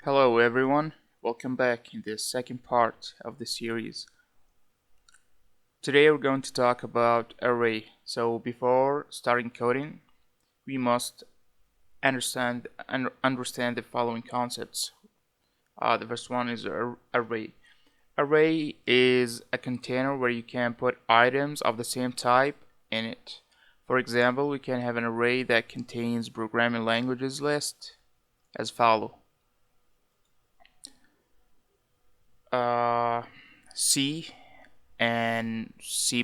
Hello everyone, welcome back in the second part of the series. Today we're going to talk about array. So before starting coding, we must understand the following concepts. The first one is array. Array is a container where you can put items of the same type in it. For example, we can have an array that contains programming languages list as follow. C and C++,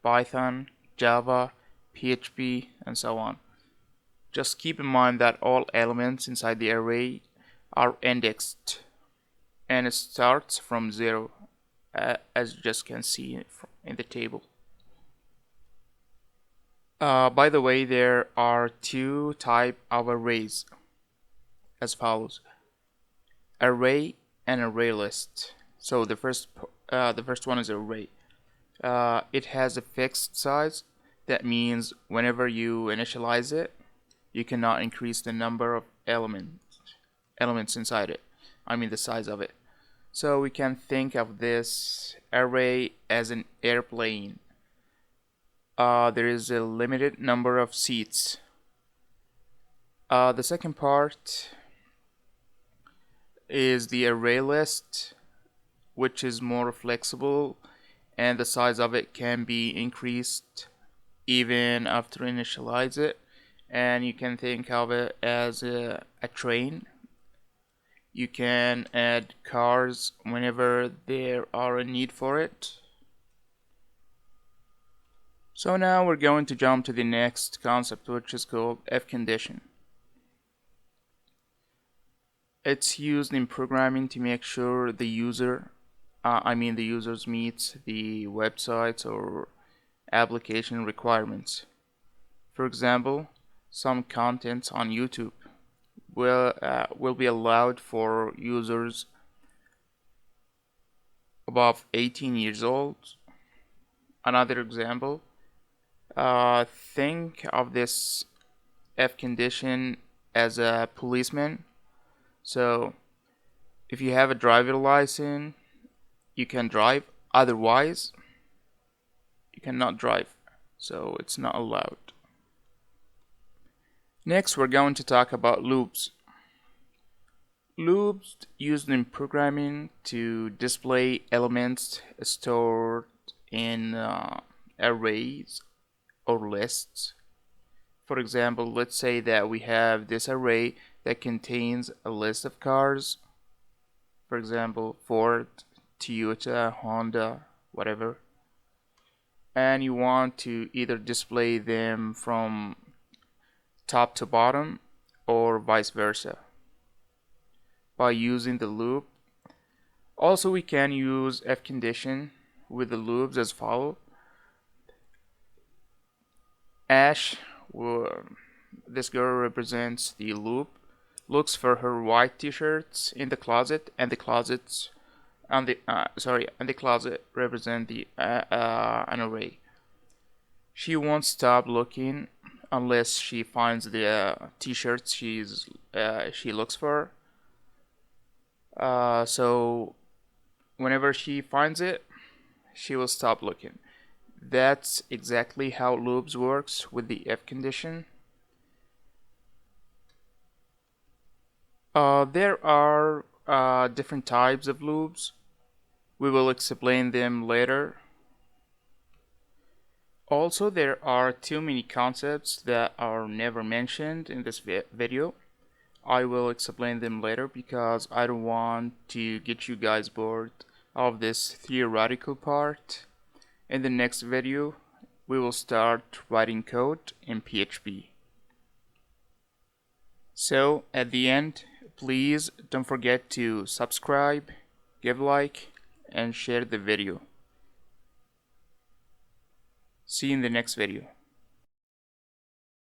Python, Java, PHP, and so on. Just keep in mind that all elements inside the array are indexed, and it starts from 0, as you just can see in the table. By the way, there are two types of arrays as follows: array and ArrayList. So the first one is array. It has a fixed size. That means whenever you initialize it, you cannot increase the number of elements inside it. I mean the size of it. So we can think of this array as an airplane. There is a limited number of seats. The second part is the ArrayList, which is more flexible, and the size of it can be increased even after initialize it, and you can think of it as a train. You can add cars whenever there are a need for it. So now we're going to jump to the next concept, which is called if condition. It's used in programming to make sure the users meet the websites or application requirements. For example, some content on YouTube will be allowed for users above 18 years old. Another example, think of this if condition as a policeman. So if you have a driver license, you can drive, otherwise you cannot drive, so it's not allowed. Next, we're going to talk about loops. Loops used in programming to display elements stored in arrays or lists. For example, let's say that we have this array that contains a list of cars, for example Ford, Toyota, Honda, whatever, and you want to either display them from top to bottom or vice versa by using the loop. Also, we can use if condition with the loops as follow. Ash, this girl represents the loop, looks for her white t-shirts in the closet, and the closets and the closet represent the an array. She won't stop looking unless she finds the t-shirts she looks for. So whenever she finds it, she will stop looking. That's exactly how loops works with the if condition. There are different types of loops. We will explain them later. Also, there are too many concepts that are never mentioned in this video. I will explain them later because I don't want to get you guys bored of this theoretical part. In the next video, we will start writing code in PHP. So, at the end, please don't forget to subscribe, give a like, and share the video. See you in the next video.